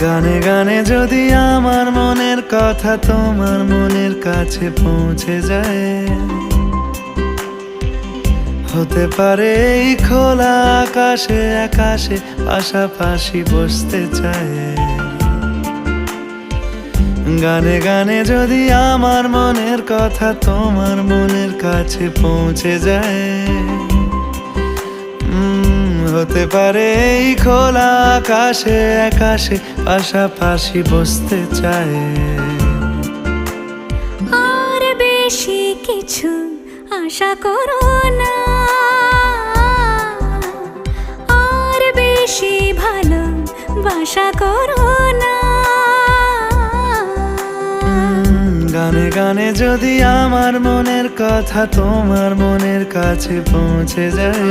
গানে গানে যদি আমার মনের কথা তোমার মনের কাছে পৌঁছে যায়, হতে পারে এই খোলা আকাশে আকাশে পাশাপাশি বসতে চায়। গানে গানে যদি আমার মনের কথা তোমার মনের কাছে পৌঁছে যায়, হতে পারে এই খোলা আকাশে আকাশে পাশাপাশি বসতে চায়। আর বেশি কিছু আশা করো না, আর বেশি ভালোবাসা করো না। গানে গানে যদি আমার মনের কথা তোমার মনের কাছে পৌঁছে যায়,